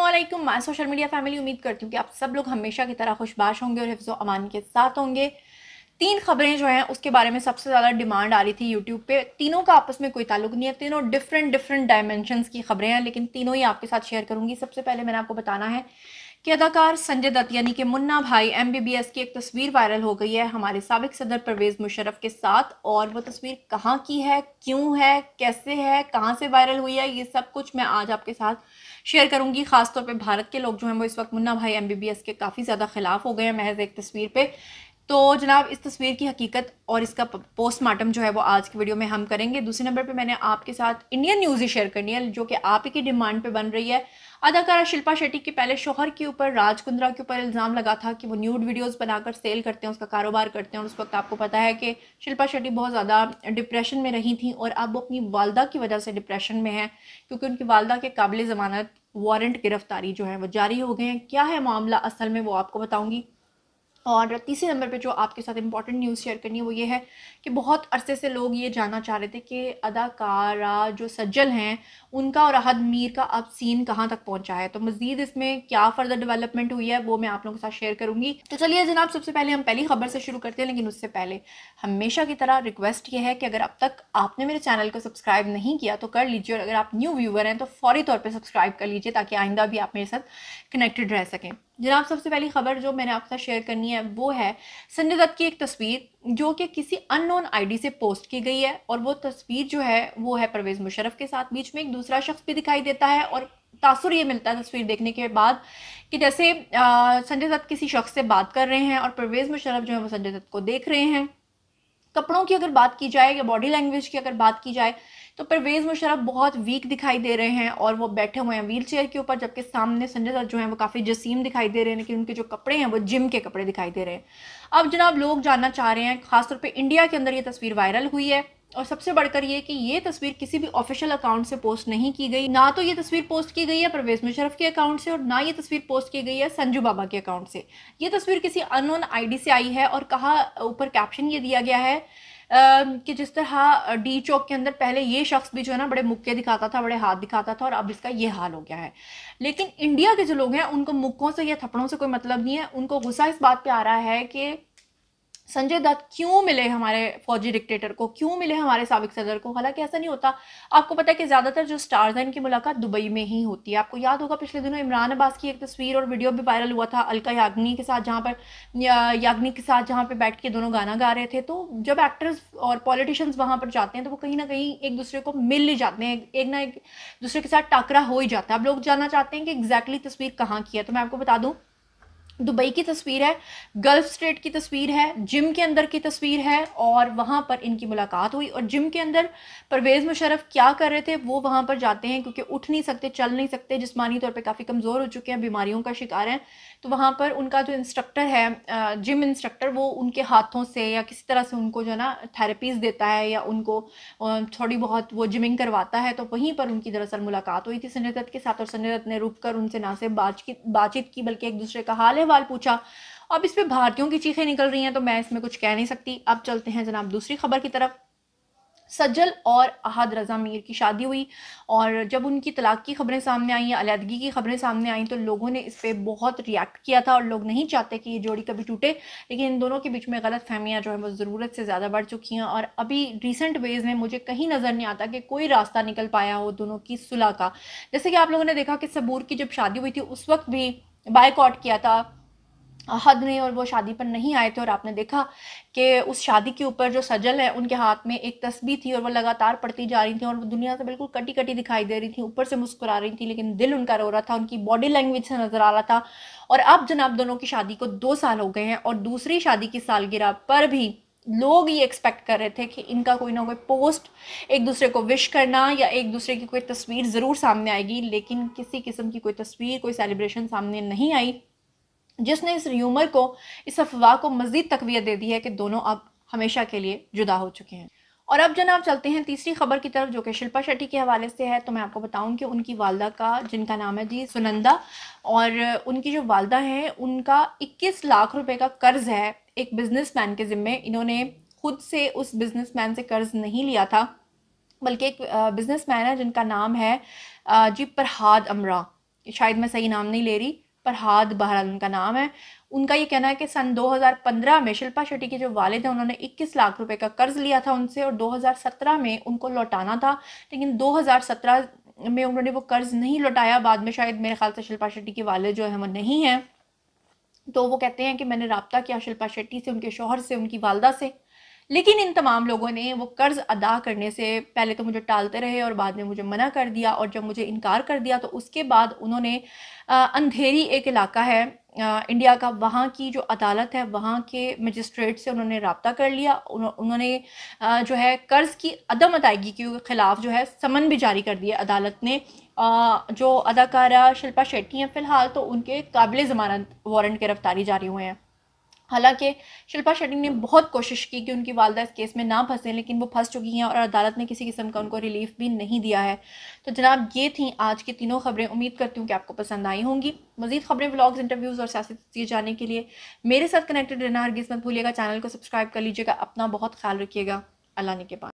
अस्सलामुअलैकुम my social media family. उम्मीद करती हूँ कि आप सब लोग हमेशा की तरह खुशबाश होंगे और हिफ्ज़ो अमान के साथ होंगे। तीन खबरें जो हैं उसके बारे में सबसे ज़्यादा डिमांड आ रही थी यूट्यूब पे। तीनों का आपस में कोई ताल्लुक नहीं है, तीनों डिफरेंट डिफरेंट डायमेंशंस की खबरें हैं, लेकिन तीनों ही आपके साथ शेयर करूंगी। सबसे पहले मैंने आपको बताना है कि अदाकार संजय दत्त यानी कि मुन्ना भाई MBBS की एक तस्वीर वायरल हो गई है हमारे साबिक सदर परवेज़ मुशर्रफ के साथ। और वो तस्वीर कहाँ की है, क्यों है, कैसे है, कहाँ से वायरल हुई है, ये सब कुछ मैं आज आपके साथ शेयर करूंगी। खासतौर पे भारत के लोग जो हैं वो इस वक्त मुन्ना भाई MBBS के काफ़ी ज़्यादा खिलाफ हो गए हैं महज एक तस्वीर पे। तो जनाब इस तस्वीर की हकीकत और इसका पोस्टमार्टम जो है वो आज की वीडियो में हम करेंगे। दूसरे नंबर पे मैंने आपके साथ इंडियन न्यूज़ ही शेयर करनी है जो कि आप ही की डिमांड पे बन रही है। अदाकारा शिल्पा शेट्टी के पहले शोहर के ऊपर राज कुंद्रा के ऊपर इल्ज़ाम लगा था कि वो न्यूड वीडियोस बनाकर सेल करते हैं, उसका कारोबार करते हैं। और उस वक्त आपको पता है कि शिल्पा शेट्टी बहुत ज़्यादा डिप्रेशन में रही थी और अब वो अपनी वालदा की वजह से डिप्रेशन में है, क्योंकि उनकी वालदा के काबिल ज़मानत वारंट गिरफ्तारी जो है वो जारी हो गए हैं। क्या है मामला असल में वो आपको बताऊँगी। और तीसरे नंबर पे जो आपके साथ इंपॉर्टेंट न्यूज़ शेयर करनी है वो ये है कि बहुत अरसे से लोग ये जानना चाह रहे थे कि अदाकारा जो सज्जल हैं उनका और अहद मीर का अब सीन कहाँ तक पहुंचा है। तो मज़ीद इसमें क्या फ़र्दर डेवलपमेंट हुई है वो मैं आप लोगों के साथ शेयर करूंगी। तो चलिए जनाब, सबसे पहले हम पहली खबर से शुरू करते हैं, लेकिन उससे पहले हमेशा की तरह रिक्वेस्ट ये है कि अगर अब तक आपने मेरे चैनल को सब्सक्राइब नहीं किया तो कर लीजिए, और अगर आप न्यू व्यूवर हैं तो फौरी तौर पर सब्सक्राइब कर लीजिए ताकि आइंदा भी आप मेरे साथ कनेक्टेड रह सकें। जनाब सबसे पहली खबर जो मैंने आपके साथ शेयर करनी है वो है संजय दत्त की एक तस्वीर जो कि किसी अननोन आईडी से पोस्ट की गई है। और वो तस्वीर जो है वो है परवेज़ मुशर्रफ के साथ, बीच में एक दूसरा शख्स भी दिखाई देता है। और तासुर ये मिलता है तस्वीर देखने के बाद कि जैसे संजय दत्त किसी शख्स से बात कर रहे हैं और परवेज़ मुशर्रफ जो है वो संजय दत्त को देख रहे हैं। कपड़ों की अगर बात की जाए या बॉडी लैंग्वेज की अगर बात की जाए तो परवेज़ मुशर्रफ बहुत वीक दिखाई दे रहे हैं और वो बैठे हुए हैं व्हील चेयर के ऊपर, जबकि सामने संजय दत्त जो है वो काफ़ी जसीम दिखाई दे रहे हैं, लेकिन उनके जो कपड़े हैं वो जिम के कपड़े दिखाई दे रहे हैं। अब जनाब लोग जानना चाह रहे हैं, खासतौर पर इंडिया के अंदर ये तस्वीर वायरल हुई है और सबसे बढ़कर ये कि ये तस्वीर किसी भी ऑफिशियल अकाउंट से पोस्ट नहीं की गई। ना तो ये तस्वीर पोस्ट की गई है परवेज़ मुशर्रफ के अकाउंट से और ना ये तस्वीर पोस्ट की गई है संजू बाबा के अकाउंट से। ये तस्वीर किसी अननोन आईडी से आई है और कहा ऊपर कैप्शन ये दिया गया है कि जिस तरह डी चौक के अंदर पहले ये शख्स भी जो है ना बड़े मुक्के दिखाता था, बड़े हाथ दिखाता था, और अब इसका ये हाल हो गया है। लेकिन इंडिया के जो लोग हैं उनको मुक्कों से या थप्पड़ों से कोई मतलब नहीं है, उनको गुस्सा इस बात पे आ रहा है कि संजय दत्त क्यों मिले हमारे फौजी डिक्टेटर को, क्यों मिले हमारे साबिक सदर को। हालांकि ऐसा नहीं होता। आपको पता है कि ज़्यादातर जो स्टार्स हैं इनकी मुलाकात दुबई में ही होती है। आपको याद होगा पिछले दिनों इमरान अब्बास की एक तस्वीर और वीडियो भी वायरल हुआ था अलका याग्निक के साथ, जहाँ पर याग्निक के साथ जहाँ पर बैठ के दोनों गाना गा रहे थे। तो जब एक्टर्स और पॉलिटिशियंस वहाँ पर जाते हैं तो वो कहीं ना कहीं एक दूसरे को मिल ही जाते हैं, एक ना एक दूसरे के साथ टाकरा हो ही जाता है। अब लोग जानना चाहते हैं कि एग्जैक्टली तस्वीर कहाँ की है, तो मैं आपको बता दूँ दुबई की तस्वीर है, गल्फ स्टेट की तस्वीर है, जिम के अंदर की तस्वीर है और वहाँ पर इनकी मुलाकात हुई। और जिम के अंदर परवेज़ मुशर्रफ क्या कर रहे थे, वो वहाँ पर जाते हैं क्योंकि उठ नहीं सकते, चल नहीं सकते, जिस्मानी तौर पे काफ़ी कमज़ोर हो चुके हैं, बीमारियों का शिकार हैं। तो वहाँ पर उनका जो इंस्ट्रक्टर है जिम इंस्ट्रक्टर, वो उनके हाथों से या किसी तरह से उनको जो है ना थेरेपीज़ देता है या उनको थोड़ी बहुत वो जिमिंग करवाता है। तो वहीं पर उनकी दरअसल मुलाकात हुई थी संजय दत्त के साथ और संजय दत्त ने रुक कर उनसे ना सिर्फ बातचीत की बल्कि एक दूसरे का हाल अहवाल पूछा। अब इस पे भारतीयों की चीखें निकल रही हैं तो मैं इसमें कुछ कह नहीं सकती। अब चलते हैं जनाब दूसरी खबर की तरफ। सज्जल और अहद रज़ा मीर की शादी हुई और जब उनकी तलाक की खबरें सामने आई या अलहदगी की खबरें सामने आई तो लोगों ने इस पर बहुत रिएक्ट किया था और लोग नहीं चाहते कि ये जोड़ी कभी टूटे। लेकिन इन दोनों के बीच में गलत फहमियाँ जो है वो ज़रूरत से ज़्यादा बढ़ चुकी हैं और अभी रिसेंट वेज़ में मुझे कहीं नज़र नहीं आता कि कोई रास्ता निकल पाया हो दोनों की सुलह का। जैसे कि आप लोगों ने देखा कि सबूर की जब शादी हुई थी उस वक्त भी बायकॉट किया था हद ने और वो शादी पर नहीं आए थे। और आपने देखा कि उस शादी के ऊपर जो सजल है उनके हाथ में एक तस्बीह थी और वो लगातार पढ़ती जा रही थी और वो दुनिया से बिल्कुल कटी कटी दिखाई दे रही थी, ऊपर से मुस्कुरा रही थी लेकिन दिल उनका रो रहा था, उनकी बॉडी लैंग्वेज से नजर आ रहा था। और अब जनाब दोनों की शादी को 2 साल हो गए हैं और दूसरी शादी की सालगिरह पर भी लोग ये एक्सपेक्ट कर रहे थे कि इनका कोई ना कोई पोस्ट, एक दूसरे को विश करना या एक दूसरे की कोई तस्वीर ज़रूर सामने आएगी, लेकिन किसी किस्म की कोई तस्वीर, कोई सेलिब्रेशन सामने नहीं आई, जिसने इस र्यूमर को, इस अफवाह को मज़ीद तक़वियत दे दी है कि दोनों अब हमेशा के लिए जुदा हो चुके हैं। और अब जनाब चलते हैं तीसरी खबर की तरफ जो कि शिल्पा शेट्टी के हवाले से है। तो मैं आपको बताऊं कि उनकी वालदा का, जिनका नाम है जी सुनंदा, और उनकी जो वालदा है उनका 21 लाख रुपए का कर्ज़ है एक बिजनेसमैन के ज़िम्मे। इन्होंने खुद से उस बिजनेसमैन से कर्ज़ नहीं लिया था, बल्कि एक बिजनेसमैन है जिनका नाम है जी फरहाद अमरा। शायद मैं सही नाम नहीं ले रही, फरहाद बहरहाल उनका नाम है। उनका ये कहना है कि सन 2015 में शिल्पा शेट्टी के जो वालिद हैं उन्होंने 21 लाख रुपए का कर्ज लिया था उनसे और 2017 में उनको लौटाना था, लेकिन 2017 में उन्होंने वो कर्ज नहीं लौटाया। बाद में शायद मेरे ख्याल से शिल्पा शेट्टी के वालिद जो है वो नहीं हैं, तो वो कहते हैं कि मैंने रब्ता किया शिल्पा शेट्टी से, उनके शौहर से, उनकी वालदा से, लेकिन इन तमाम लोगों ने वो कर्ज अदा करने से पहले तो मुझे टालते रहे और बाद में मुझे मना कर दिया, और जब मुझे इनकार कर दिया तो उसके बाद उन्होंने अंधेरी एक इलाका है इंडिया का, वहाँ की जो अदालत है वहाँ के मजिस्ट्रेट से उन्होंने रब्ता कर लिया। उन्होंने जो है कर्ज़ की अदम अदायगी के ख़िलाफ़ जो है समन भी जारी कर दिया अदालत ने। जो अदाकारा शिल्पा शेट्टी हैं फ़िलहाल तो उनके काबिल ज़मानत वारंट गिरफ्तारी जारी हुए हैं। हालांकि शिल्पा शेट्टी ने बहुत कोशिश की कि उनकी वालदा इस केस में ना फंसें, लेकिन वो फंस चुकी हैं और अदालत ने किसी किस्म का उनको रिलीफ भी नहीं दिया है। तो जनाब ये थी आज की तीनों खबरें, उम्मीद करती हूँ कि आपको पसंद आई होंगी। मज़ीद खबरें, व्लॉग्स, इंटरव्यूज़ और सियासी तस्वीर जानने के लिए मेरे साथ कनेक्टेड रहना हरगिज़ मत भूलिएगा। चैनल को सब्सक्राइब कर लीजिएगा। अपना बहुत ख्याल रखिएगा। अल्लाह ने के बाद।